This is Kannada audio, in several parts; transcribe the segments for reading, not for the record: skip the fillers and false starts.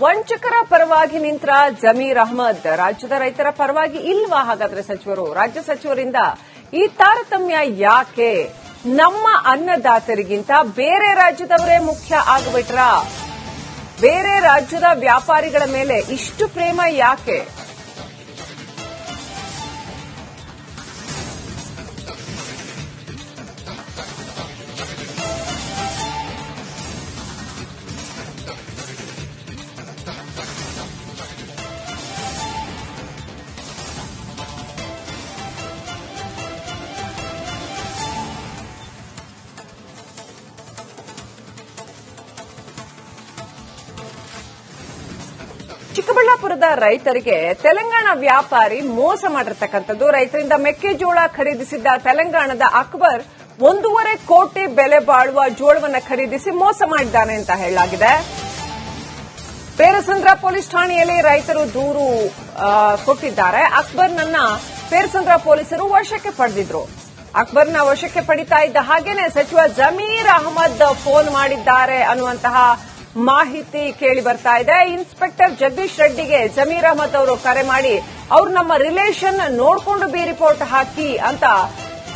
ವಂಚಕರ ಪರವಾಗಿ ನಿಂತ ಜಮೀರ್ ಅಹ್ಮದ್ ರಾಜ್ಯದ ರೈತರ ಪರವಾಗಿ ಇಲ್ವಾ? ಹಾಗಾದ್ರೆ ರಾಜ್ಯ ಸಚಿವರಿಂದ ಈ ತಾರತಮ್ಯ ಯಾಕೆ? ನಮ್ಮ ಅನ್ನದಾತರಿಗಿಂತ ಬೇರೆ ರಾಜ್ಯದವರೇ ಮುಖ್ಯ ಆಗ್ಬಿಟ್ರಾ? ಬೇರೆ ರಾಜ್ಯದ ವ್ಯಾಪಾರಿಗಳ ಮೇಲೆ ಇಷ್ಟು ಪ್ರೇಮ ಯಾಕೆ? ಚಿಕ್ಕಬಳ್ಳಾಪುರದ ರೈತರಿಗೆ ತೆಲಂಗಾಣ ವ್ಯಾಪಾರಿ ಮೋಸ ಮಾಡಿರ್ತಕ್ಕಂಥದ್ದು. ರೈತರಿಂದ ಮೆಕ್ಕೆಜೋಳ ಖರೀದಿಸಿದ್ದ ತೆಲಂಗಾಣದ ಅಕ್ಬರ್ 1.5 ಕೋಟಿ ಬೆಲೆ ಬಾಳುವ ಜೋಳವನ್ನು ಖರೀದಿಸಿ ಮೋಸ ಮಾಡಿದ್ದಾನೆ ಅಂತ ಹೇಳಲಾಗಿದೆ. ಪೇರಸಂದ್ರ ಪೊಲೀಸ್ ಠಾಣೆಯಲ್ಲಿ ರೈತರು ದೂರು ಕೊಟ್ಟಿದ್ದಾರೆ. ಅಕ್ಬರ್ನನ್ನ ಪೇರಸಂದ್ರ ಪೊಲೀಸರು ವಶಕ್ಕೆ ಪಡೆದಿದ್ರು. ಅಕ್ಬರ್ನ ವಶಕ್ಕೆ ಪಡಿತಾ ಇದ್ದ ಹಾಗೇನೆ ಸಚಿವ ಜಮೀರ್ ಅಹ್ಮದ್ ಫೋನ್ ಮಾಡಿದ್ದಾರೆ ಅನ್ನುವಂತಹ ಮಾಹಿತಿ ಕೇಳಿ ಬರ್ತಾ ಇದೆ. ಇನ್ಸ್ಪೆಕ್ಟರ್ ಜಗದೀಶ್ ರೆಡ್ಡಿಗೆ ಜಮೀರ್ ಅಹ್ಮದ್ ಅವರು ಕರೆ ಮಾಡಿ ಅವ್ರು ನಮ್ಮ ರಿಲೇಷನ್ ನೋಡಿಕೊಂಡು ಬಿ ರಿಪೋರ್ಟ್ ಹಾಕಿ ಅಂತ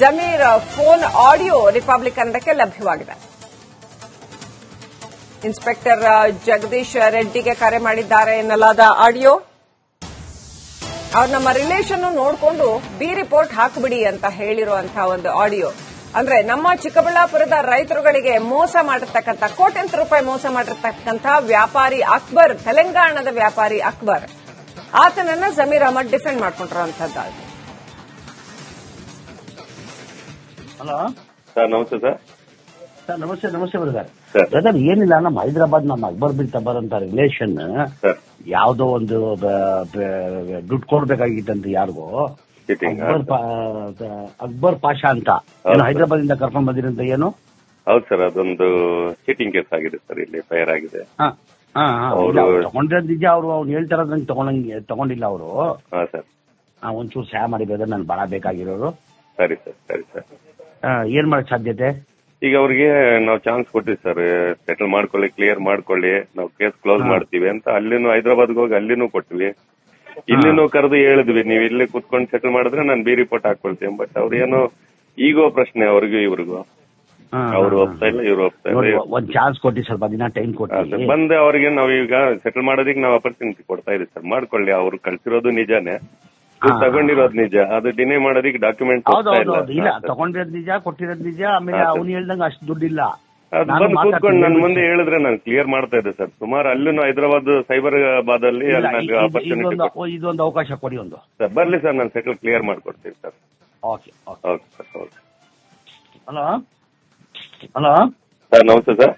ಜಮೀರ್ ಫೋನ್ ಆಡಿಯೋ ರಿಪಬ್ಲಿಕ್ ಕನ್ನಡಕ್ಕೆ ಲಭ್ಯವಾಗಿದೆ. ಇನ್ಸ್ಪೆಕ್ಟರ್ ಜಗದೀಶ್ ರೆಡ್ಡಿಗೆ ಕರೆ ಮಾಡಿದ್ದಾರೆ ಎನ್ನಲಾದ ಆಡಿಯೋ, ಅವ್ರು ನಮ್ಮ ರಿಲೇಷನ್ ನೋಡಿಕೊಂಡು ಬಿ ರಿಪೋರ್ಟ್ ಹಾಕಿಬಿಡಿ ಅಂತ ಹೇಳಿರುವಂತಹ ಒಂದು ಆಡಿಯೋ. ಅಂದ್ರೆ ನಮ್ಮ ಚಿಕ್ಕಬಳ್ಳಾಪುರದ ರೈತರುಗಳಿಗೆ ಮೋಸ ಮಾಡಿರ್ತಕ್ಕಂಥ ಕೋಟ್ಯಂತರ ರೂಪಾಯಿ ಮೋಸ ಮಾಡಿರ್ತಕ್ಕಂಥ ವ್ಯಾಪಾರಿ ಅಕ್ಬರ್, ತೆಲಂಗಾಣದ ವ್ಯಾಪಾರಿ ಅಕ್ಬರ್, ಆತನನ್ನ ಜಮೀರ್ ಅಹ್ಮದ್ ಡಿಫೆಂಡ್ ಮಾಡ್ಕೊಂಡಿರುವಂತದ್ದು. Hello sir, namaste sir. Sir namaste brother. ಏನಿಲ್ಲ, ನಮ್ಮ ಹೈದರಾಬಾದ್ ನಮ್ಮ ಅಕ್ಬರ್ ಬಿನ್ ತಬರ್ ಅಂತ ರಿಲೇಷನ್ ಯಾವ್ದೋ ಒಂದು ದುಡ್ಡು ಕೊಡ್ಬೇಕಾಗಿತ್ತಂತ ಯಾರಿಗೋ, ಅಕ್ಬರ್ ಪಾಷಾ ಅಂತ ಹೈದರಾಬಾದ್ ಇಂದ ಕರ್ಕೊಂಡ್ ಬಂದಿರಂತ. ಏನು? ಹೌದು ಸರ್, ಅದೊಂದು ಚೀಟಿಂಗ್ ಕೇಸ್ ಆಗಿದೆ ಸರ್, ಇಲ್ಲಿ ಫೈರ್ ಆಗಿದೆ. ತಗೊಂಡಿರೋದ್ ನಿಜ. ಅವ್ನು ಹೇಳ್ತಾರ ತಗೊಂಡಿಲ್ಲ ಅವರು. ಒಂಚೂರು ಸಹಾಯ ಮಾಡಿ ಬ್ರದರ್, ನನ್ ಬಹಳ ಬೇಕಾಗಿರೋರು. ಸರಿ ಸರ್. ಏನ್ ಮಾಡಕ್ ಸಾಧ್ಯತೆ? ಈಗ ಅವ್ರಿಗೆ ನಾವು ಚಾನ್ಸ್ ಕೊಟ್ಟಿವಿ ಸರ್, ಸೆಟಲ್ ಮಾಡ್ಕೊಳ್ಳಿ, ಕ್ಲಿಯರ್ ಮಾಡ್ಕೊಳ್ಳಿ, ನಾವು ಕೇಸ್ ಕ್ಲೋಸ್ ಮಾಡ್ತೀವಿ ಅಂತ. ಅಲ್ಲಿನೂ ಹೈದರಾಬಾದ್ಗೆ ಹೋಗಿ ಅಲ್ಲಿನೂ ಕೊಟ್ಟಿವಿ, ಇಲ್ಲಿನೂ ಕರೆದು ಹೇಳಿದ್ವಿ, ನೀವು ಇಲ್ಲೇ ಕುತ್ಕೊಂಡು ಸೆಟಲ್ ಮಾಡಿದ್ರೆ ನಾನು ಬಿ ರಿಪೋರ್ಟ್ ಹಾಕೊಳ್ತೀನಿ. ಬಟ್ ಅವ್ರೇನೋ ಈಗೋ ಪ್ರಶ್ನೆ ಅವ್ರಿಗೂ ಇವ್ರಿಗೂ, ಅವ್ರು ಒಪ್ತಾ ಇಲ್ಲ, ಇವ್ರು ಒಪ್ತಾ ಇಲ್ಲ. ಒಂದ್ ಚಾನ್ಸ್ ಕೊಟ್ಟಿ, ಸ್ವಲ್ಪ ದಿನ ಟೈಮ್ ಕೊಟ್ಟು ಬಂದೆ ಅವ್ರಿಗೆ ನಾವೀಗ ಸೆಟಲ್ ಮಾಡೋದಕ್ಕೆ ನಾವು ಅಪರ್ಚುನಿಟಿ ಕೊಡ್ತಾ ಇದೀವಿ ಸರ್. ಮಾಡ್ಕೊಳ್ಳಿ, ಅವ್ರು ಕಳ್ಸಿರೋದು ನಿಜಾನೇ, ತಗೊಂಡಿರೋದು ನಿಜ, ಅದು ಡಿನೇ ಮಾಡೋದಕ್ಕೆ ಡಾಕ್ಯುಮೆಂಟ್ ಇಲ್ಲ. ತಗೊಂಡಿರೋದು ನಿಜ, ಕೊಟ್ಟಿರೋದು ನಿಜ. ಆಮೇಲೆ ಅವ್ನು ಹೇಳ್ದಂಗ ಅಷ್ಟು ದುಡ್ಡಿಲ್ಲ. ಬಂದು ಕೂತ್ಕೊಂಡು ನನ್ ಮುಂದೆ ಹೇಳಿದ್ರೆ ನಾನು ಕ್ಲಿಯರ್ ಮಾಡ್ತಾ ಇದ್ದೆ ಸರ್. ಸುಮಾರು ಅಲ್ಲೂ ಹೈದರಾಬಾದ್ ಸೈಬರಾಬಾದ್ ಅಲ್ಲಿ ಅಪರ್ಚುನಿಟಿ. ಇದೊಂದು ಅವಕಾಶ ಕೊಡಿ ಒಂದು ಸರ್. ಬರ್ಲಿ ಸರ್, ನಾನು ಸೆಟಲ್ ಕ್ಲಿಯರ್ ಮಾಡ್ಕೊಡ್ತೀನಿ sir. Okay sir. Hello sir, namaste sir.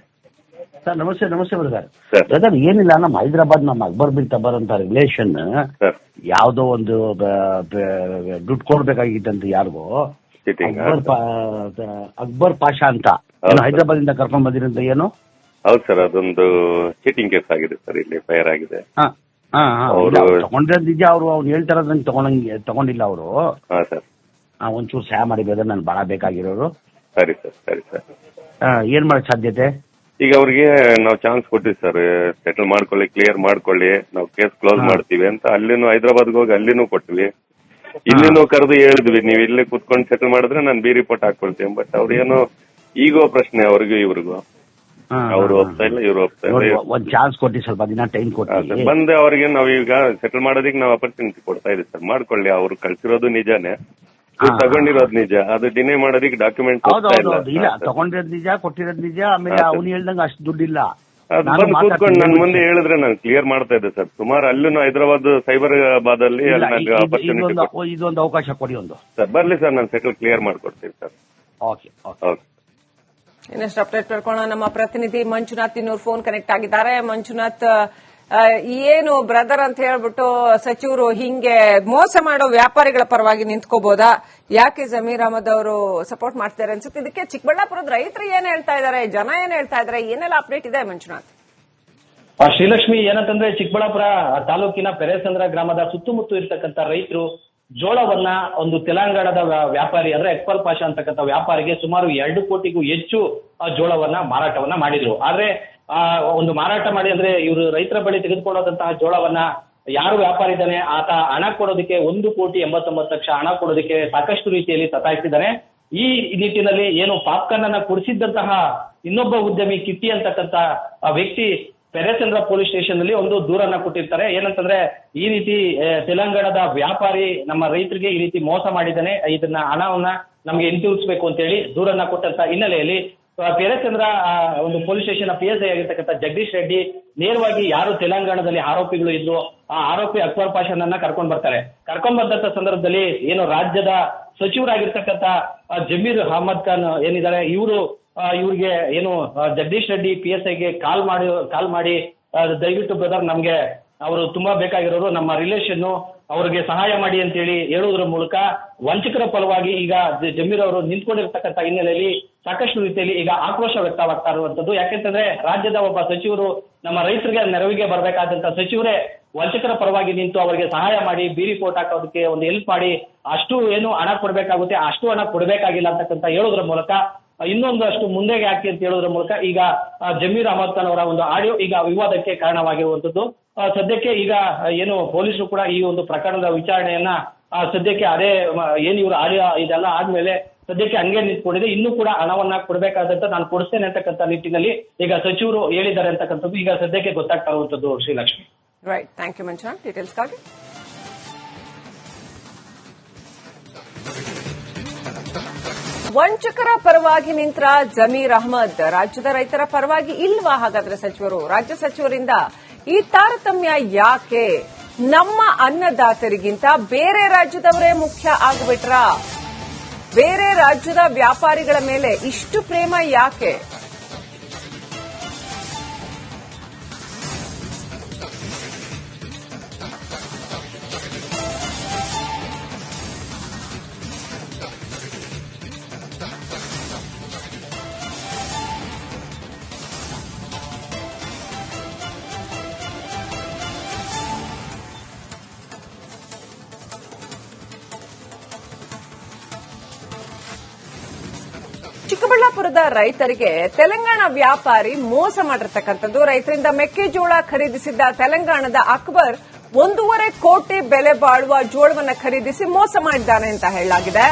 Sir namaste brother. ಏನಿಲ್ಲ, ನಮ್ಮ ಹೈದರಾಬಾದ್ ನಮ್ಮ ಅಕ್ಬರ್ ಬಿನ್ ತಬರ್ ಅಂತ ರಿಲೇಷನ್ ಯಾವ್ದೋ ಒಂದು ದುಡ್ಡು ಕೊಡ್ಬೇಕಾಗಿತ್ತಂತ ಯಾರಿಗೋ, ಅಕ್ಬರ್ ಪಾಷಾ ಅಂತ ಹೈದರಾಬಾದ್ ಇಂದ ಕರ್ಕೊಂಡ್ ಬಂದಿರಂತ. ಏನು? ಹೌದು ಸರ್, ಅದೊಂದು ಚೀಟಿಂಗ್ ಕೇಸ್ ಆಗಿದೆ ಸರ್, ಇಲ್ಲಿ ಫೈರ್ ಆಗಿದೆ. ತಗೊಂಡಿರೋದ್ ನಿಜ. ಅವ್ನು ಹೇಳ್ತಾರ ತಗೊಂಡಿಲ್ಲ ಅವರು. ಒಂಚೂರು ಸಹಾಯ ಮಾಡಿ ಬ್ರದರ್, ನನ್ ಬಹಳ ಬೇಕಾಗಿರೋರು. ಸರಿ ಸರ್. ಏನ್ ಮಾಡಕ್ ಸಾಧ್ಯತೆ? ಈಗ ಅವ್ರಿಗೆ ನಾವು ಚಾನ್ಸ್ ಕೊಟ್ಟಿವಿ ಸರ್, ಸೆಟಲ್ ಮಾಡ್ಕೊಳ್ಳಿ, ಕ್ಲಿಯರ್ ಮಾಡ್ಕೊಳ್ಳಿ, ನಾವು ಕೇಸ್ ಕ್ಲೋಸ್ ಮಾಡ್ತೀವಿ ಅಂತ. ಅಲ್ಲಿನೂ ಹೈದರಾಬಾದ್ಗೆ ಹೋಗಿ ಅಲ್ಲಿನೂ ಕೊಟ್ಟಿವಿ, ಇಲ್ಲಿನೂ ಕರೆದು ಹೇಳಿದ್ವಿ, ನೀವು ಇಲ್ಲೇ ಕುತ್ಕೊಂಡು ಸೆಟಲ್ ಮಾಡಿದ್ರೆ ನಾನು ಬಿ ರಿಪೋರ್ಟ್ ಹಾಕೊಳ್ತೀನಿ. ಬಟ್ ಅವ್ರೇನೋ ಈಗೋ ಪ್ರಶ್ನೆ ಅವ್ರಿಗೂ ಇವ್ರಿಗೂ, ಅವ್ರು ಒಪ್ತಾ ಇಲ್ಲ, ಇವ್ರು ಒಪ್ತಾ ಇಲ್ಲ. ಒಂದ್ ಚಾನ್ಸ್ ಕೊಟ್ಟಿ, ಸ್ವಲ್ಪ ದಿನ ಟೈಮ್ ಕೊಟ್ಟು ಬಂದೆ ಅವ್ರಿಗೆ ನಾವೀಗ ಸೆಟಲ್ ಮಾಡೋದಕ್ಕೆ ನಾವು ಅಪರ್ಚುನಿಟಿ ಕೊಡ್ತಾ ಇದೀವಿ ಸರ್. ಮಾಡ್ಕೊಳ್ಳಿ, ಅವ್ರು ಕಳ್ಸಿರೋದು ನಿಜಾನೇ, ತಗೊಂಡಿರೋದು ನಿಜ, ಅದು ಡಿನೇ ಮಾಡೋದಕ್ಕೆ ಡಾಕ್ಯುಮೆಂಟ್ ಇಲ್ಲ. ತಗೊಂಡಿರೋದು ನಿಜ, ಕೊಟ್ಟಿರೋದು ನಿಜ. ಆಮೇಲೆ ಅವ್ನು ಹೇಳ್ದಂಗ ಅಷ್ಟು ದುಡ್ಡಿಲ್ಲ. ಬಂದು ಕೂತ್ಕೊಂಡು ನನ್ ಮುಂದೆ ಹೇಳಿದ್ರೆ ನಾನು ಕ್ಲಿಯರ್ ಮಾಡ್ತಾ ಇದ್ದೆ ಸರ್. ಸುಮಾರು ಅಲ್ಲೂ ಹೈದರಾಬಾದ್ ಸೈಬರಾಬಾದ್ ಅಲ್ಲಿ ಅಪರ್ಚುನಿಟಿ. ಇದೊಂದು ಅವಕಾಶ ಕೊಡಿ ಒಂದು ಸರ್. ಬರ್ಲಿ ಸರ್, ನಾನು ಸೆಟಲ್ ಕ್ಲಿಯರ್ ಮಾಡ್ಕೊಡ್ತೀನಿ ಸರ್. ಓಕೆ. ಇನ್ನಷ್ಟು ಅಪ್ಡೇಟ್ ಮಾಡ್ಕೊಳ್ಳೋಣ. ನಮ್ಮ ಪ್ರತಿನಿಧಿ ಮಂಜುನಾಥ್ ಇನ್ನೂರು ಫೋನ್ ಕನೆಕ್ಟ್ ಆಗಿದ್ದಾರೆ. ಮಂಜುನಾಥ್, ಏನು ಬ್ರದರ್ ಅಂತ ಹೇಳ್ಬಿಟ್ಟು ಸಚಿವರು ಹಿಂಗೆ ಮೋಸ ಮಾಡೋ ವ್ಯಾಪಾರಿಗಳ ಪರವಾಗಿ ನಿಂತ್ಕೋಬಹುದಾ? ಯಾಕೆ ಜಮೀರ್ ಅಹ್ಮದ್ ಅವರು ಸಪೋರ್ಟ್ ಮಾಡ್ತಾರೆ ಅನ್ಸುತ್ತೆ? ಇದಕ್ಕೆ ಚಿಕ್ಕಬಳ್ಳಾಪುರದ ರೈತರು ಏನ್ ಹೇಳ್ತಾ ಇದ್ದಾರೆ, ಜನ ಏನ್ ಹೇಳ್ತಾ ಇದ್ದಾರೆ, ಏನೆಲ್ಲ ಅಪ್ಡೇಟ್ ಇದೆ ಮಂಜುನಾಥ್? ಶ್ರೀಲಕ್ಷ್ಮಿ, ಏನಂತಂದ್ರೆ ಚಿಕ್ಕಬಳ್ಳಾಪುರ ತಾಲೂಕಿನ ಪೆರೇಸಂದ್ರ ಗ್ರಾಮದ ಸುತ್ತಮುತ್ತ ಇರ್ತಕ್ಕಂಥ ರೈತರು ಜೋಳವನ್ನ ಒಂದು ತೆಲಂಗಾಣದ ವ್ಯಾಪಾರಿ ಅಂದ್ರೆ ಅಕ್ಬರ್ ಪಾಷಾ ಅಂತಕ್ಕಂಥ ವ್ಯಾಪಾರಿಗೆ ಸುಮಾರು 2 ಕೋಟಿಗೂ ಹೆಚ್ಚು ಜೋಳವನ್ನ ಮಾರಾಟವನ್ನ ಮಾಡಿದ್ರು. ಆದ್ರೆ ಒಂದು ಮಾರಾಟ ಮಾಡಿ, ಅಂದ್ರೆ ಇವರು ರೈತರ ಬಳಿ ತೆಗೆದುಕೊಳ್ಳೋದಂತಹ ಜೋಳವನ್ನ ಯಾರು ವ್ಯಾಪಾರಿ ಇದ್ದಾನೆ ಆತ ಹಣ ಕೊಡೋದಕ್ಕೆ 1,89,00,000 ಹಣ ಕೊಡೋದಕ್ಕೆ ಸಾಕಷ್ಟು ರೀತಿಯಲ್ಲಿ ಸತಾಯಿಸಿದ್ದಾನೆ. ಈ ನಿಟ್ಟಿನಲ್ಲಿ ಏನು ಪಾಪ್ಕಾರ್ನ್ ಅನ್ನ ಕುಡಿಸಿದ್ದಂತಹ ಇನ್ನೊಬ್ಬ ಉದ್ಯಮಿ ಕಿಟ್ಟಿ ಅಂತಕ್ಕಂತ ವ್ಯಕ್ತಿ ಪೆರೇಸಂದ್ರ ಪೊಲೀಸ್ ಸ್ಟೇಷನ್ ನಲ್ಲಿ ಒಂದು ದೂರನ್ನ ಕೊಟ್ಟಿರ್ತಾರೆ. ಏನಂತಂದ್ರೆ ಈ ರೀತಿ ತೆಲಂಗಾಣದ ವ್ಯಾಪಾರಿ ನಮ್ಮ ರೈತರಿಗೆ ಈ ರೀತಿ ಮೋಸ ಮಾಡಿದ್ದಾನೆ, ಇದನ್ನ ಹಣವನ್ನ ನಮ್ಗೆ ಹಿಂತಿರುಗಿಸ್ಬೇಕು ಅಂತ ಹೇಳಿ ದೂರನ್ನ ಕೊಟ್ಟಂತ ಹಿನ್ನೆಲೆಯಲ್ಲಿ ಪೆರೇಸಂದ್ರ ಒಂದು ಪೊಲೀಸ್ ಸ್ಟೇಷನ್ PSI ಆಗಿರ್ತಕ್ಕಂಥ ಜಗದೀಶ್ ರೆಡ್ಡಿ ನೇರವಾಗಿ ಯಾರು ತೆಲಂಗಾಣದಲ್ಲಿ ಆರೋಪಿಗಳು ಇದ್ರು ಆ ಆರೋಪಿ ಅಕ್ಬರ್ ಪಾಷಾನನ್ನ ಕರ್ಕೊಂಡ್ ಬರ್ತಾರೆ. ಕರ್ಕೊಂಡ್ ಬಂದಂತ ಸಂದರ್ಭದಲ್ಲಿ ಏನು ರಾಜ್ಯದ ಸಚಿವರಾಗಿರ್ತಕ್ಕಂಥ ಜಮೀರ್ ಅಹಮದ್ ಖಾನ್ ಏನಿದ್ದಾರೆ ಇವ್ರಿಗೆ ಏನು ಜಗದೀಶ್ ರೆಡ್ಡಿ PSIಗೆ ಕಾಲ್ ಮಾಡಿ ದಯವಿಟ್ಟು ಬ್ರದರ್ ನಮ್ಗೆ ಅವರು ತುಂಬಾ ಬೇಕಾಗಿರೋರು, ನಮ್ಮ ರಿಲೇಷನ್, ಅವ್ರಿಗೆ ಸಹಾಯ ಮಾಡಿ ಅಂತ ಹೇಳಿ ಹೇಳುವುದರ ಮೂಲಕ ವಂಚಕರ ಫಲವಾಗಿ ಈಗ ಜಮೀರ್ ಅವರು ನಿಂತ್ಕೊಂಡಿರ್ತಕ್ಕಂಥ ಹಿನ್ನೆಲೆಯಲ್ಲಿ ಸಾಕಷ್ಟು ರೀತಿಯಲ್ಲಿ ಈಗ ಆಕ್ರೋಶ ವ್ಯಕ್ತವಾಗ್ತಾ ಇರುವಂತದ್ದು. ಯಾಕೆಂತಂದ್ರೆ ರಾಜ್ಯದ ಒಬ್ಬ ಸಚಿವರು ನಮ್ಮ ರೈತರಿಗೆ ನೆರವಿಗೆ ಬರಬೇಕಾದಂತ ಸಚಿವರೇ ವಂಚಕರ ಪರವಾಗಿ ನಿಂತು ಅವರಿಗೆ ಸಹಾಯ ಮಾಡಿ ಬೀರಿ ಕೋಟ್ ಹಾಕೋದಕ್ಕೆ ಒಂದು ಹೆಲ್ಪ್ ಮಾಡಿ ಅಷ್ಟು ಏನು ಹಣ ಕೊಡ್ಬೇಕಾಗುತ್ತೆ ಅಷ್ಟು ಹಣ ಕೊಡ್ಬೇಕಾಗಿಲ್ಲ ಅಂತಕ್ಕಂಥ ಹೇಳೋದ್ರ ಮೂಲಕ ಇನ್ನೊಂದು ಅಷ್ಟು ಮುಂದೆಗೆ ಹಾಕಿ ಅಂತ ಹೇಳೋದ್ರ ಮೂಲಕ ಈಗ ಜಮೀರ್ ಅಹಮದ್ ಖಾನ್ ಅವರ ಒಂದು ಆಡಿಯೋ ಈಗ ವಿವಾದಕ್ಕೆ ಕಾರಣವಾಗಿರುವಂತದ್ದು. ಸದ್ಯಕ್ಕೆ ಈಗ ಏನು ಪೊಲೀಸರು ಕೂಡ ಈ ಒಂದು ಪ್ರಕರಣದ ವಿಚಾರಣೆಯನ್ನ ಸದ್ಯಕ್ಕೆ ಅದೇ ಏನು ಇವರು ಆಡಿಯೋ ಇದೆಲ್ಲ ಆದ್ಮೇಲೆ ಸದ್ಯಕ್ಕೆ ಹಂಗೆ ನಿಂತ್ಕೊಂಡಿದೆ. ಇನ್ನೂ ಕೂಡ ಹಣವನ್ನ ಕೊಡಬೇಕಾದಂತ ನಾನು ಕೊಡಿಸ್ತೇನೆ ಅಂತಕ್ಕಂಥ ನಿಟ್ಟಿನಲ್ಲಿ ಈಗ ಸಚಿವರು ಹೇಳಿದ್ದಾರೆ ಅಂತಕ್ಕಂಥದ್ದು ಈಗ ಸದ್ಯಕ್ಕೆ ಗೊತ್ತಾಗ್ತಾ ಇರುವಂತದ್ದು. Srilakshmi. Right, thank you Manjunath ಡೀಟೇಲ್ಸ್ಗಾಗಿ. ವಂಚಕರ ಪರವಾಗಿ ನಿಂತ್ರ ಜಮೀರ್ ಅಹಮದ್ ರಾಜ್ಯದ ರೈತರ ಪರವಾಗಿ ಇಲ್ವಾ? ಹಾಗಾದ್ರೆ ಸಚಿವರು, ರಾಜ್ಯ ಸಚಿವರಿಂದ ಈ ತಾರತಮ್ಯ ಯಾಕೆ? ನಮ್ಮ ಅನ್ನದಾತರಿಗಿಂತ ಬೇರೆ ರಾಜ್ಯದವರೇ ಮುಖ್ಯ ಆಗ್ಬಿಟ್ರ? ಬೇರೆ ರಾಜ್ಯದ ವ್ಯಾಪಾರಿಗಳ ಮೇಲೆ ಇಷ್ಟು ಪ್ರೇಮ ಯಾಕೆ? ಚಿಕ್ಕಬಳ್ಳಾಪುರದ ರೈತರಿಗೆ ತೆಲಂಗಾಣ ವ್ಯಾಪಾರಿ ಮೋಸ ಮಾಡಿರ್ತಕ್ಕಂಥದ್ದು. ರೈತರಿಂದ ಮೆಕ್ಕೆಜೋಳ ಖರೀದಿಸಿದ್ದ ತೆಲಂಗಾಣದ ಅಕ್ಬರ್ 1.5 ಕೋಟಿ ಬೆಲೆ ಬಾಳುವ ಜೋಳವನ್ನು ಖರೀದಿಸಿ ಮೋಸ ಮಾಡಿದ್ದಾನೆ ಅಂತ ಹೇಳಲಾಗಿದೆ.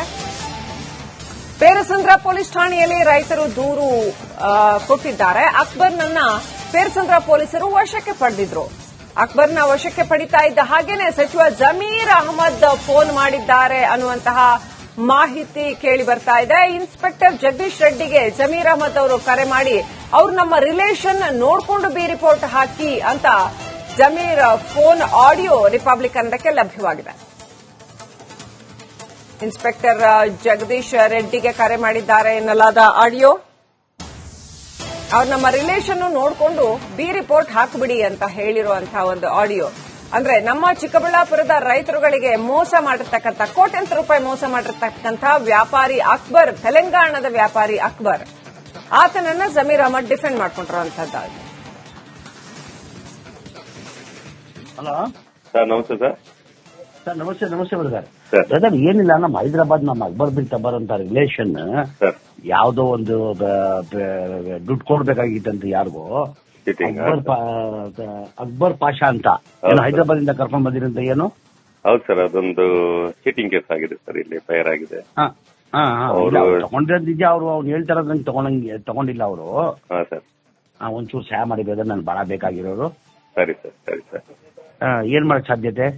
ಪೇರಸಂದ್ರ ಪೊಲೀಸ್ ಠಾಣೆಯಲ್ಲಿ ರೈತರು ದೂರು ಕೊಟ್ಟಿದ್ದಾರೆ. ಅಕ್ಬರ್ನನ್ನ ಪೇರಸಂದ್ರ ಪೊಲೀಸರು ವಶಕ್ಕೆ ಪಡೆದಿದ್ರು. ಅಕ್ಬರ್ನ ವಶಕ್ಕೆ ಪಡಿತಾ ಇದ್ದ ಹಾಗೇನೆ ಸಚಿವ ಜಮೀರ್ ಅಹಮದ್ ಫೋನ್ ಮಾಡಿದ್ದಾರೆ ಅನ್ನುವಂತಹ ಮಾಹಿತಿ ಕೇಳಿ ಬರ್ತಾ ಇದೆ. ಇನ್ಸ್ಪೆಕ್ಟರ್ ಜಗದೀಶ್ ರೆಡ್ಡಿಗೆ ಜಮೀರ್ ಅಹಮದ್ ಅವರು ಕರೆ ಮಾಡಿ ಅವ್ರು ನಮ್ಮ ರಿಲೇಷನ್ ನೋಡ್ಕೊಂಡು ಬಿ ರಿಪೋರ್ಟ್ ಹಾಕಿ ಅಂತ ಜಮೀರ್ ಫೋನ್ ಆಡಿಯೋ ರಿಪಬ್ಲಿಕ್ ಕನ್ನಡಕ್ಕೆ ಲಭ್ಯವಾಗಿದೆ. ಇನ್ಸ್ಪೆಕ್ಟರ್ ಜಗದೀಶ್ ರೆಡ್ಡಿಗೆ ಕರೆ ಮಾಡಿದ್ದಾರೆ ಎನ್ನಲಾದ ಆಡಿಯೋ, ಅವ್ರು ನಮ್ಮ ರಿಲೇಷನ್ ನೋಡ್ಕೊಂಡು ಬಿ ರಿಪೋರ್ಟ್ ಹಾಕ್ಬಿಡಿ ಅಂತ ಹೇಳಿರುವಂತಹ ಒಂದು ಆಡಿಯೋ. ಅಂದ್ರೆ ನಮ್ಮ ಚಿಕ್ಕಬಳ್ಳಾಪುರದ ರೈತರುಗಳಿಗೆ ಮೋಸ ಮಾಡಿರ್ತಕ್ಕಂಥ ಕೋಟ್ಯಂತರ ರೂಪಾಯಿ ಮೋಸ ಮಾಡಿರ್ತಕ್ಕಂಥ ವ್ಯಾಪಾರಿ ಅಕ್ಬರ್, ತೆಲಂಗಾಣದ ವ್ಯಾಪಾರಿ ಅಕ್ಬರ್, ಆತನನ್ನ ಜಮೀರ್ ಅಹಮದ್ ಡಿಫೆಂಡ್ ಮಾಡ್ಕೊಂಡಿರುವಂತದ್ದು. Hello sir, namaste sir. Sir namaste brother. ಏನಿಲ್ಲ, ನಮ್ಮ ಹೈದರಾಬಾದ್ ನಮ್ಮ ಅಕ್ಬರ್ ಬಿನ್ ತಬರ್ ಅಂತ ರಿಲೇಷನ್ ಯಾವ್ದೋ ಒಂದು ದುಡ್ಡು ಕೊಡ್ಬೇಕಾಗಿತ್ತಂತ ಯಾರಿಗೋ, ಅಕ್ಬರ್ ಪಾಷಾ ಅಂತ ಹೈದರಾಬಾದ್ ಇಂದ ಕರ್ಕೊಂಡ್ ಬಂದಿರಂತ. ಏನು? ಹೌದು ಸರ್, ಅದೊಂದು ಚೀಟಿಂಗ್ ಕೇಸ್ ಆಗಿದೆ ಸರ್, ಇಲ್ಲಿ ಫೈರ್ ಆಗಿದೆ. ತಗೊಂಡಿರೋದ್ ನಿಜ. ಅವ್ರು ಹೇಳ್ತಾರ ತಗೊಂಡಿಲ್ಲ ಅವರು. ಒಂಚೂರು ಸಹಾಯ ಮಾಡಿ ಬ್ರದರ್, ನನ್ ಬಹಳ ಬೇಕಾಗಿರೋರು. ಸರಿ ಸರ್. ಏನ್ ಮಾಡಕ್ ಸಾಧ್ಯತೆ?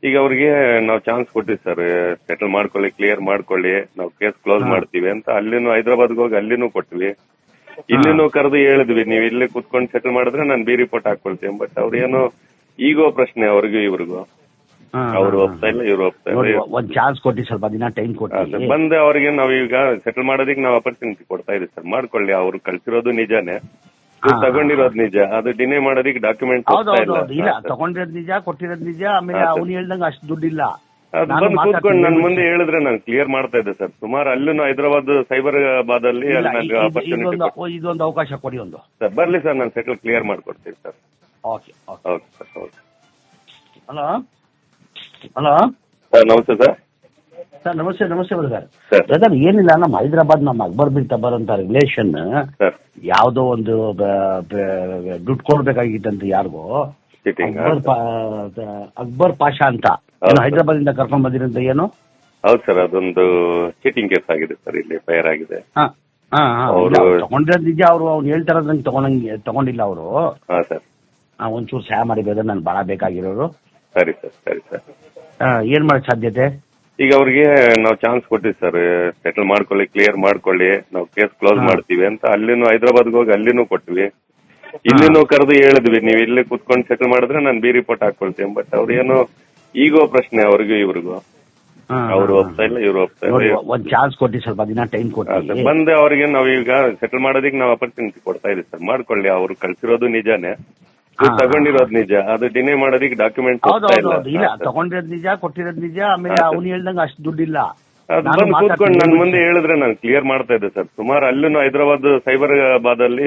ಈಗ ಅವ್ರಿಗೆ ನಾವು ಚಾನ್ಸ್ ಕೊಟ್ಟಿವಿ ಸರ್, ಸೆಟಲ್ ಮಾಡ್ಕೊಳ್ಳಿ, ಕ್ಲಿಯರ್ ಮಾಡ್ಕೊಳ್ಳಿ, ನಾವು ಕೇಸ್ ಕ್ಲೋಸ್ ಮಾಡ್ತೀವಿ ಅಂತ. ಅಲ್ಲಿನೂ ಹೈದರಾಬಾದ್ಗೆ ಹೋಗಿ ಅಲ್ಲಿನೂ ಕೊಟ್ವಿ, ಇಲ್ಲಿನೂ ಕರೆದು ಹೇಳಿದ್ವಿ, ನೀವು ಇಲ್ಲಿ ಕುತ್ಕೊಂಡು ಸೆಟಲ್ ಮಾಡಿದ್ರೆ ನಾನು ಬಿ ರಿಪೋರ್ಟ್ ಹಾಕೊಳ್ತೀನಿ. ಬಟ್ ಅವ್ರೇನು ಈಗೋ ಪ್ರಶ್ನೆ ಅವ್ರಿಗೂ ಇವ್ರಿಗೂ, ಅವ್ರು ಒಪ್ತಾ ಇಲ್ಲ, ಇವ್ರು ಒಪ್ತಾ ಇಲ್ಲ. ಒಂದ್ ಚಾನ್ಸ್ ಕೊಟ್ಟಿ, ಸ್ವಲ್ಪ ದಿನ ಟೈಮ್ ಕೊಟ್ಟಿ ಬಂದೆ ಅವ್ರಿಗೆ ನಾವೀಗ ಸೆಟಲ್ ಮಾಡೋದಕ್ಕೆ ನಾವು ಅಪರ್ಚುನಿಟಿ ಕೊಡ್ತಾ ಇದೀವಿ ಸರ್. ಮಾಡ್ಕೊಳ್ಳಿ, ಅವ್ರು ಕಳ್ಸಿರೋದು ನಿಜಾನೇ, ತಗೊಂಡಿರೋದು ನಿಜ, ಅದು ಡಿನೇ ಮಾಡೋದಕ್ಕೆ ಡಾಕ್ಯುಮೆಂಟ್ ಇಲ್ಲ. ತಗೊಂಡಿರೋದ್ ನಿಜ, ಕೊಟ್ಟಿರೋದ್ ನಿಜ. ಆಮೇಲೆ ಅವ್ನು ಹೇಳ್ದಂಗ ಅಷ್ಟು ದುಡ್ಡಿಲ್ಲ. ಬಂದು ಕೂತ್ಕೊಂಡು ನನ್ ಮುಂದೆ ಹೇಳಿದ್ರೆ ನಾನು ಕ್ಲಿಯರ್ ಮಾಡ್ತಾ ಇದ್ದೆ ಸರ್. ಸುಮಾರು ಅಲ್ಲೂ ಹೈದರಾಬಾದ್ ಸೈಬರಾಬಾದ್ ಅಲ್ಲಿ ಇದೊಂದು ಅವಕಾಶ ಕೊಡಿ ಒಂದು ಸರ್. ಬರ್ಲಿ ಸರ್, ನಾನು ಸೆಟಲ್ ಕ್ಲಿಯರ್ ಮಾಡ್ಕೊಡ್ತೀನಿ sir. Okay sir. Hello sir, namaste sir. Sir namaste brother. Sir. Brother ಏನಿಲ್ಲ, ನಮ್ಮ ಹೈದರಾಬಾದ್ ನಮ್ಮ ಅಕ್ಬರ್ ಬಿನ್ ತಬರ್ ಅಂತ ರಿಲೇಷನ್ ಸರ್ ಯಾವ್ದೋ ಒಂದು ದುಡ್ಡು ಕೊಡ್ಬೇಕಾಗಿತ್ತಂತ ಯಾರಿಗೋ ಚೀಟಿಂಗ್ ಅಕ್ಬರ್ ಪಾಷಾ ಅಂತ ಹೌದು. ಹೈದರಾಬಾದ್ ಇಂದ ಕರ್ಕೊಂಡ್ ಬಂದಿರಂತ ಏನು? ಹೌದು ಸರ್, ಅದೊಂದು ಚೀಟಿಂಗ್ ಕೇಸ್ ಆಗಿದೆ ಸರ್, ಇಲ್ಲಿ ಫೈರ್ ಆಗಿದೆ. ತಗೊಂಡಿರೋದ್ ನಿಜ. ಅವ್ನು ಹೇಳ್ತಾರಂಗೆ ತಗೊಂಡಿಲ್ಲ ಅವರು. ಹಾ ಸರ್. ಒಂಚೂರು ಸಹಾಯ ಮಾಡಿ ಬ್ರದರ್, ನನ್ ಬಹಳ ಬೇಕಾಗಿರೋರು. ಸರಿ ಸರ್. ಏನ್ ಮಾಡಕ್ ಸಾಧ್ಯತೆ? ಈಗ ಅವ್ರಿಗೆ ನಾವು ಚಾನ್ಸ್ ಕೊಟ್ಟಿವಿ ಸರ್, ಸೆಟಲ್ ಮಾಡ್ಕೊಳ್ಳಿ, ಕ್ಲಿಯರ್ ಮಾಡ್ಕೊಳ್ಳಿ, ನಾವು ಕೇಸ್ ಕ್ಲೋಸ್ ಮಾಡ್ತೀವಿ ಅಂತ. ಅಲ್ಲಿನೂ ಹೈದರಾಬಾದ್ಗೆ ಹೋಗಿ ಅಲ್ಲಿನೂ ಕೊಟ್ವಿ, ಇಲ್ಲಿನೂ ಕರೆದು ಹೇಳಿದ್ವಿ, ನೀವು ಇಲ್ಲಿ ಕುತ್ಕೊಂಡು ಸೆಟಲ್ ಮಾಡಿದ್ರೆ ನಾನು ಬಿ ರಿಪೋರ್ಟ್ ಹಾಕೊಳ್ತೀನಿ. ಬಟ್ ಅವ್ರೇನು ಈಗೋ ಪ್ರಶ್ನೆ ಅವ್ರಿಗೂ ಇವ್ರಿಗೂ, ಅವ್ರು ಒಪ್ತಾ ಇಲ್ಲ, ಇವ್ರು ಒಪ್ತಾ ಇಲ್ಲ. ಒಂದ್ ಚಾನ್ಸ್ ಕೊಟ್ಟಿ, ಸ್ವಲ್ಪ ದಿನ ಟೈಮ್ ಕೊಟ್ಟಿ ಬಂದೆ ಅವ್ರಿಗೆ ನಾವೀಗ ಸೆಟಲ್ ಮಾಡೋದಕ್ಕೆ ನಾವು ಅಪರ್ಚುನಿಟಿ ಕೊಡ್ತಾ ಇದೀವಿ ಸರ್. ಮಾಡ್ಕೊಳ್ಳಿ, ಅವ್ರು ಕಳ್ಸಿರೋದು ನಿಜಾನೇ, ತಗೊಂಡಿರೋದು ನಿಜ, ಅದು ಡಿನೇ ಮಾಡೋದಕ್ಕೆ ಡಾಕ್ಯುಮೆಂಟ್ ಇಲ್ಲ. ತಗೊಂಡಿರೋದ್ ನಿಜ, ಕೊಟ್ಟಿರೋದ್ ನಿಜ. ಆಮೇಲೆ ಅವ್ನು ಹೇಳ್ದಂಗ ಅಷ್ಟು ದುಡ್ಡಿಲ್ಲ. ಬಂದು ಕೂತ್ಕೊಂಡು ನನ್ ಮುಂದೆ ಹೇಳಿದ್ರೆ ನಾನು ಕ್ಲಿಯರ್ ಮಾಡ್ತಾ ಇದ್ದೆ ಸರ್. ಸುಮಾರು ಅಲ್ಲೂ ಹೈದರಾಬಾದ್ ಸೈಬರಾಬಾದ್ ಅಲ್ಲಿ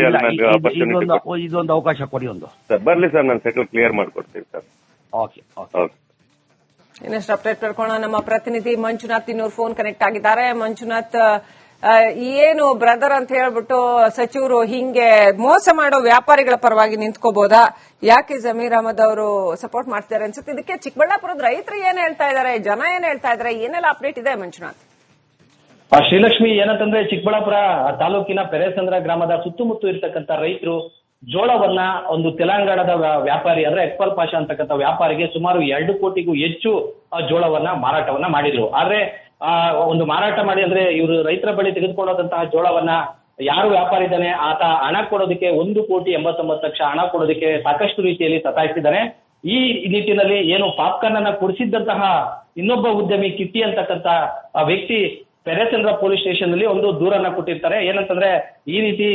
ಅಪರ್ಚುನಿಟಿ. ಇದೊಂದು ಅವಕಾಶ ಕೊಡಿ ಒಂದು ಸರ್. ಬರ್ಲಿ ಸರ್, ನಾನು ಸೆಟಲ್ ಕ್ಲಿಯರ್ ಮಾಡ್ಕೊಡ್ತೀನಿ ಸರ್. ಓಕೆ. ಇನ್ನಷ್ಟು ಅಪ್ಡೇಟ್ ಪಡ್ಕೊಳ್ಳೋಣ. ನಮ್ಮ ಪ್ರತಿನಿಧಿ ಮಂಜುನಾಥ್ ಇನ್ನೂರು ಫೋನ್ ಕನೆಕ್ಟ್ ಆಗಿದ್ದಾರೆ. ಮಂಜುನಾಥ್, ಏನು ಬ್ರದರ್ ಅಂತ ಹೇಳ್ಬಿಟ್ಟು ಸಚಿವರು ಹಿಂಗೆ ಮೋಸ ಮಾಡೋ ವ್ಯಾಪಾರಿಗಳ ಪರವಾಗಿ ನಿಂತ್ಕೋಬಹುದಾ? ಯಾಕೆ ಜಮೀರ್ ಅಹಮದ್ ಅವರು ಸಪೋರ್ಟ್ ಮಾಡ್ತಿದ್ದಾರೆ ಅನ್ಸುತ್ತೆ. ಇದಕ್ಕೆ ಚಿಕ್ಕಬಳ್ಳಾಪುರದ ರೈತರು ಏನ್ ಹೇಳ್ತಾ ಇದ್ದಾರೆ, ಜನ ಏನ್ ಹೇಳ್ತಾ ಇದ್ದಾರೆ, ಏನೆಲ್ಲ ಅಪ್ಡೇಟ್ ಇದೆ ಮಂಜುನಾಥ್? ಶ್ರೀಲಕ್ಷ್ಮಿ, ಏನಂತಂದ್ರೆ ಚಿಕ್ಕಬಳ್ಳಾಪುರ ತಾಲೂಕಿನ ಪೆರೇಸಂದ್ರ ಗ್ರಾಮದ ಸುತ್ತಮುತ್ತ ಇರ್ತಕ್ಕಂಥ ರೈತರು ಜೋಳವನ್ನ ಒಂದು ತೆಲಂಗಾಣದ ವ್ಯಾಪಾರಿ ಅಂದ್ರೆ ಅಕ್ಬರ್ ಪಾಷಾ ಅಂತಕ್ಕಂಥ ವ್ಯಾಪಾರಿಗೆ ಸುಮಾರು 2 ಕೋಟಿಗೂ ಹೆಚ್ಚು ಜೋಳವನ್ನ ಮಾರಾಟವನ್ನ ಮಾಡಿದ್ರು. ಆದ್ರೆ ಒಂದು ಮಾರಾಟ ಮಾಡಿ ಅಂದ್ರೆ ಇವರು ರೈತರ ಬಳಿ ತೆಗೆದುಕೊಂಡಂತಹ ಜೋಳವನ್ನ ಯಾರು ವ್ಯಾಪಾರಿ ಇದ್ದಾನೆ ಆತ ಹಣ ಕೊಡೋದಕ್ಕೆ 1,89,00,000 ಹಣ ಕೊಡೋದಕ್ಕೆ ಸಾಕಷ್ಟು ರೀತಿಯಲ್ಲಿ ಸತಾಯಿಸಿದ್ದಾನೆ. ಈ ನಿಟ್ಟಿನಲ್ಲಿ ಏನು ಪಾಪ್ಕಾರ್ನ್ ಅನ್ನ ಕುಡಿಸಿದ್ದಂತಹ ಇನ್ನೊಬ್ಬ ಉದ್ಯಮಿ ಕಿಟ್ಟಿ ಅಂತಕ್ಕಂಥ ವ್ಯಕ್ತಿ ಪೆರೇಸಂದ್ರ ಪೊಲೀಸ್ ಸ್ಟೇಷನ್ ಅಲ್ಲಿ ಒಂದು ದೂರನ್ನ ಕೊಟ್ಟಿರ್ತಾರೆ. ಏನಂತಂದ್ರೆ ಈ ರೀತಿ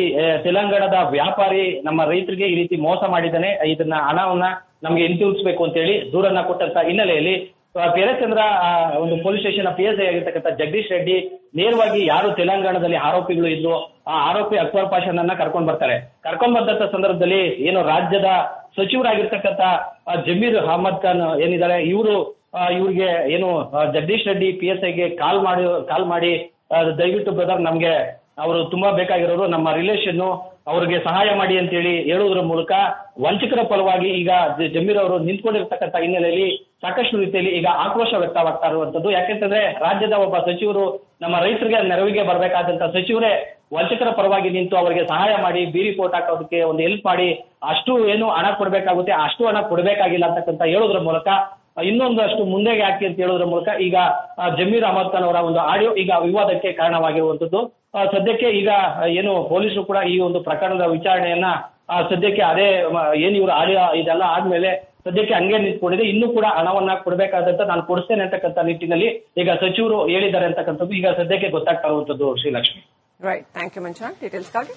ತೆಲಂಗಾಣದ ವ್ಯಾಪಾರಿ ನಮ್ಮ ರೈತರಿಗೆ ಈ ರೀತಿ ಮೋಸ ಮಾಡಿದ್ದಾನೆ, ಇದನ್ನ ಹಣವನ್ನ ನಮ್ಗೆ ಹಿಂತಿರುಗಿಸ್ಬೇಕು ಅಂತ ಹೇಳಿ ದೂರನ್ನ ಕೊಟ್ಟಂತ ಹಿನ್ನೆಲೆಯಲ್ಲಿ ಪೆರೇಸಂದ್ರ ಒಂದು ಪೊಲೀಸ್ ಸ್ಟೇಷನ್ PSI ಆಗಿರ್ತಕ್ಕಂಥ ಜಗದೀಶ್ ರೆಡ್ಡಿ ನೇರವಾಗಿ ಯಾರು ತೆಲಂಗಾಣದಲ್ಲಿ ಆರೋಪಿಗಳು ಇದ್ರು ಆ ಆರೋಪಿ ಅಕ್ಬರ್ ಪಾಷಾನನ್ನ ಕರ್ಕೊಂಡ್ ಬರ್ತಾರೆ. ಕರ್ಕೊಂಡ್ ಬಂದಂತ ಸಂದರ್ಭದಲ್ಲಿ ಏನು ರಾಜ್ಯದ ಸಚಿವರಾಗಿರ್ತಕ್ಕಂಥ ಜಮೀರ್ ಅಹಮದ್ ಖಾನ್ ಏನಿದ್ದಾರೆ, ಇವ್ರಿಗೆ ಏನು ಜಗದೀಶ್ ರೆಡ್ಡಿ PSIಗೆ ಕಾಲ್ ಮಾಡಿ ದಯವಿಟ್ಟು ಬ್ರದರ್, ನಮ್ಗೆ ಅವರು ತುಂಬಾ ಬೇಕಾಗಿರೋರು, ನಮ್ಮ ರಿಲೇಷನ್, ಅವ್ರಿಗೆ ಸಹಾಯ ಮಾಡಿ ಅಂತ ಹೇಳಿ ಹೇಳುವುದರ ಮೂಲಕ ವಂಚಕರ ಫಲವಾಗಿ ಈಗ ಜಮೀರ್ ಅವರು ನಿಂತ್ಕೊಂಡಿರ್ತಕ್ಕಂಥ ಹಿನ್ನೆಲೆಯಲ್ಲಿ ಸಾಕಷ್ಟು ರೀತಿಯಲ್ಲಿ ಈಗ ಆಕ್ರೋಶ ವ್ಯಕ್ತವಾಗ್ತಾ ಇರುವಂತದ್ದು. ಯಾಕೆಂತಂದ್ರೆ ರಾಜ್ಯದ ಒಬ್ಬ ಸಚಿವರು ನಮ್ಮ ರೈತರಿಗೆ ನೆರವಿಗೆ ಬರಬೇಕಾದಂತ ಸಚಿವರೇ ವಂಚಕರ ಪರವಾಗಿ ನಿಂತು ಅವರಿಗೆ ಸಹಾಯ ಮಾಡಿ ಬಿ ರಿಪೋರ್ಟ್ ಹಾಕೋದಕ್ಕೆ ಒಂದು ಹೆಲ್ಪ್ ಮಾಡಿ ಅಷ್ಟು ಏನು ಹಣ ಕೊಡಬೇಕಾಗುತ್ತೆ ಅಷ್ಟು ಹಣ ಕೊಡಬೇಕಾಗಿಲ್ಲ ಅಂತಕ್ಕಂಥ ಹೇಳೋದ್ರ ಮೂಲಕ ಇನ್ನೊಂದು ಅಷ್ಟು ಮುಂದೆಗೆ ಹಾಕಿ ಅಂತ ಹೇಳೋದ್ರ ಮೂಲಕ ಈಗ ಜಮೀರ್ ಅಹಮದ್ ಖಾನ್ ಅವರ ಒಂದು ಆಡಿಯೋ ಈಗ ವಿವಾದಕ್ಕೆ ಕಾರಣವಾಗಿರುವಂತದ್ದು. ಸದ್ಯಕ್ಕೆ ಈಗ ಏನು ಪೊಲೀಸರು ಕೂಡ ಈ ಒಂದು ಪ್ರಕರಣದ ವಿಚಾರಣೆಯನ್ನ ಸದ್ಯಕ್ಕೆ ಅದೇ ಏನು ಇವರು ಆಡಿಯೋ ಇದೆಲ್ಲ ಆದ್ಮೇಲೆ ಸದ್ಯಕ್ಕೆ ಹಂಗೆ ನಿಂತ್ಕೊಂಡಿದೆ. ಇನ್ನೂ ಕೂಡ ಹಣವನ್ನ ಕೊಡಬೇಕಾದಂತ ನಾನು ಕೊಡಿಸ್ತೇನೆ ಅಂತಕ್ಕಂಥ ನಿಟ್ಟಿನಲ್ಲಿ ಈಗ ಸಚಿವರು ಹೇಳಿದ್ದಾರೆ ಅಂತಕ್ಕಂಥದ್ದು ಈಗ ಸದ್ಯಕ್ಕೆ ಗೊತ್ತಾಗ್ತಾ ಇರುವಂತದ್ದು. Srilakshmi. Right, thank you Manjunath ಡೀಟೇಲ್ಸ್ಗಾಗಿ.